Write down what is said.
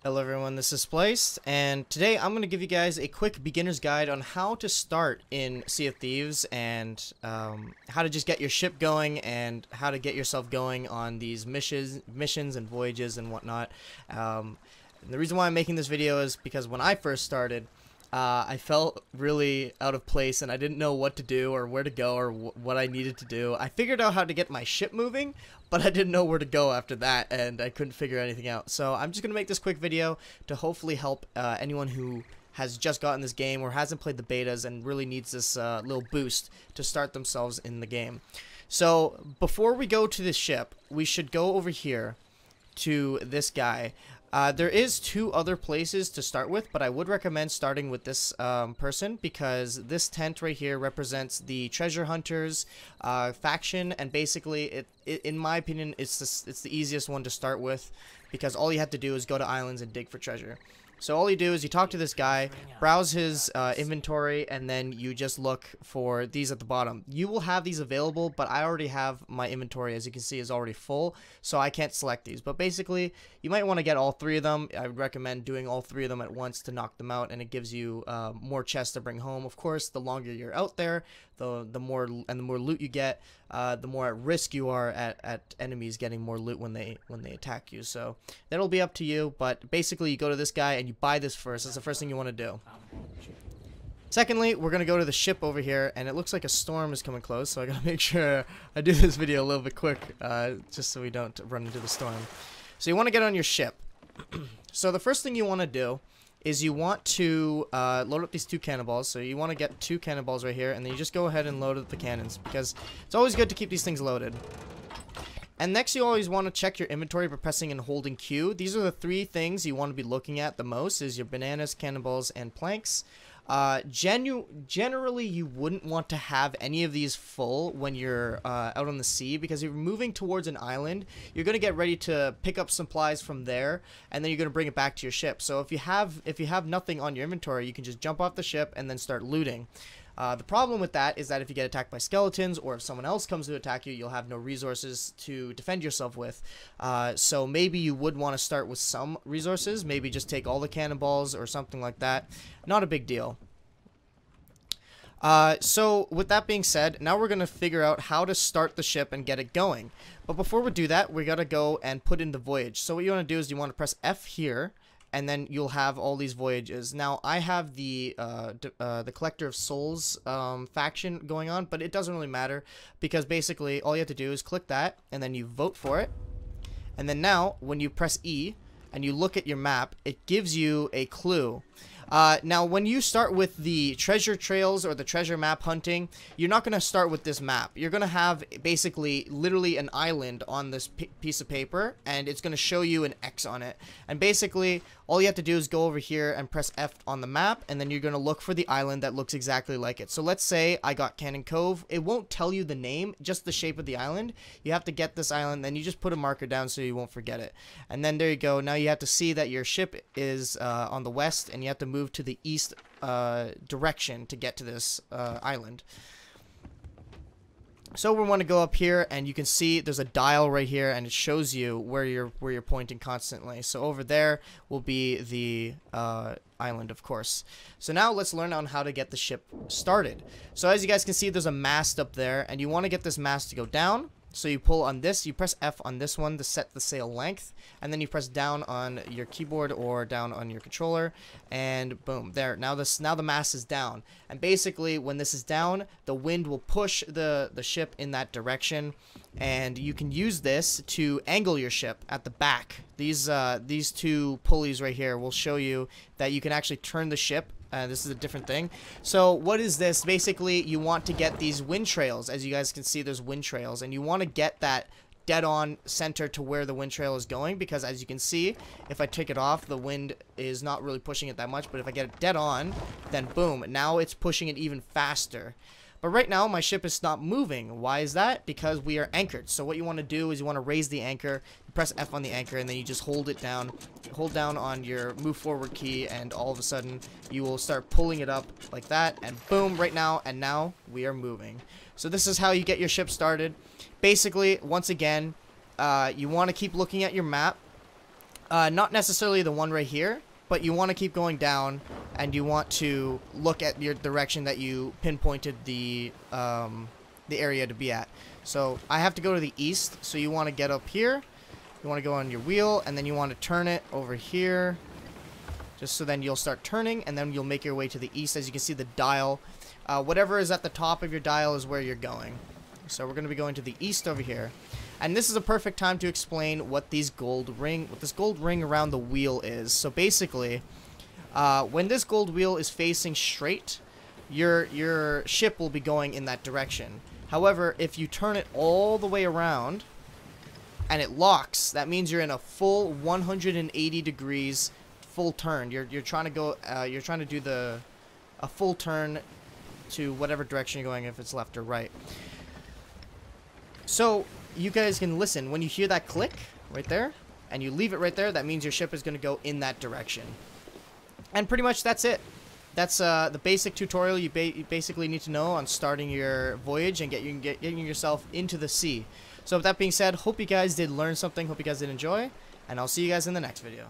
Hello everyone, this is Spliced, and today I'm going to give you guys a quick beginner's guide on how to start in Sea of Thieves and how to just get your ship going and how to get yourself going on these missions and voyages and whatnot. And the reason why I'm making this video is because when I first started, I felt really out of place and I didn't know what to do or where to go or what I needed to do. I figured out how to get my ship moving, but I didn't know where to go after that and I couldn't figure anything out. So I'm just going to make this quick video to hopefully help anyone who has just gotten this game or hasn't played the betas and really needs this little boost to start themselves in the game. So before we go to this ship, we should go over here to this guy. There is two other places to start with, but I would recommend starting with this person because this tent right here represents the treasure hunters faction, and basically, in my opinion, it's the easiest one to start with because all you have to do is go to islands and dig for treasure. So all you do is you talk to this guy, browse his inventory, and then you just look for these at the bottom. You will have these available, but I already have my inventory, as you can see, is already full, so I can't select these. But basically, you might want to get all three of them. I would recommend doing all three of them at once to knock them out, and it gives you more chests to bring home. Of course, the longer you're out there, the more loot you get, the more at risk you are at enemies getting more loot when they attack you. So that'll be up to you, but basically you go to this guy and you buy this first. That's the first thing you want to do. Secondly, we're going to go to the ship over here, and it looks like a storm is coming close, so I got to make sure I do this video a little bit quick, just so we don't run into the storm. So you want to get on your ship. So the first thing you want to do is you want to load up these two cannonballs. So you want to get two cannonballs right here, and then you just go ahead and load up the cannons, because it's always good to keep these things loaded. And next, you always want to check your inventory by pressing and holding Q. These are the three things you want to be looking at the most, is your bananas, cannonballs, and planks. Generally, you wouldn't want to have any of these full when you're out on the sea, because if you're moving towards an island, you're going to get ready to pick up supplies from there, and then you're going to bring it back to your ship. So if you have nothing on your inventory, you can just jump off the ship and then start looting. The problem with that is that if you get attacked by skeletons or if someone else comes to attack you, you'll have no resources to defend yourself with. So maybe you would want to start with some resources. Maybe just take all the cannonballs or something like that. Not a big deal. So with that being said, now we're going to figure out how to start the ship and get it going. But before we do that, we got to go and put in the voyage. So what you want to do is you want to press F here, and then you'll have all these voyages. Now, I have the Collector of Souls faction going on, but it doesn't really matter because basically all you have to do is click that, and then you vote for it. And then now, when you press E and you look at your map, it gives you a clue. Now, when you start with the treasure trails or the treasure map hunting, you're not going to start with this map. You're going to have basically literally an island on this piece of paper, and it's going to show you an X on it. And basically, all you have to do is go over here and press F on the map, and then you're going to look for the island that looks exactly like it. So let's say I got Cannon Cove. It won't tell you the name, just the shape of the island. You have to get this island, then you just put a marker down so you won't forget it. And then there you go. Now you have to see that your ship is on the west, and you have to move to the east direction to get to this island. So we want to go up here, and you can see there's a dial right here, and it shows you where you're pointing constantly. So over there will be the island, of course. So now let's learn on how to get the ship started. So as you guys can see, there's a mast up there, and you want to get this mast to go down. So you pull on this, you press F on this one to set the sail length, and then you press down on your keyboard or down on your controller, and boom, there. Now the mast is down, and basically when this is down, the wind will push the ship in that direction, and you can use this to angle your ship at the back. These two pulleys right here will show you that you can actually turn the ship. This is a different thing. So what is this? Basically, you want to get these wind trails. As you guys can see, there's wind trails, and you want to get that dead on center to where the wind trail is going, because as you can see, if I take it off, the wind is not really pushing it that much, but if I get it dead on, then boom, now it's pushing it even faster. But right now, my ship is not moving. Why is that? Because we are anchored. So what you want to do is you want to raise the anchor, press F on the anchor, and then you just hold it down. Hold down on your move forward key, and all of a sudden, you will start pulling it up like that, and boom, right now, and now we are moving. So this is how you get your ship started. Basically, once again, you want to keep looking at your map. Not necessarily the one right here, but you want to keep going down, and you want to look at your direction that you pinpointed the area to be at. So I have to go to the east, so you want to get up here. You want to go on your wheel, and then you want to turn it over here, just so then you'll start turning, and then you'll make your way to the east. As you can see, the dial, whatever is at the top of your dial is where you're going. So we're going to be going to the east over here. And this is a perfect time to explain what this gold ring around the wheel is. So basically, when this gold wheel is facing straight, your ship will be going in that direction. However, if you turn it all the way around and it locks, that means you're in a full 180 degrees full turn. You're trying to go you're trying to do a full turn to whatever direction you're going, if it's left or right. So you guys can listen when you hear that click right there and you leave it right there, that means your ship is going to go in that direction. And pretty much that's it. That's the basic tutorial you basically need to know on starting your voyage and getting yourself into the sea. So with that being said, hope you guys did learn something, hope you guys did enjoy, and I'll see you guys in the next video.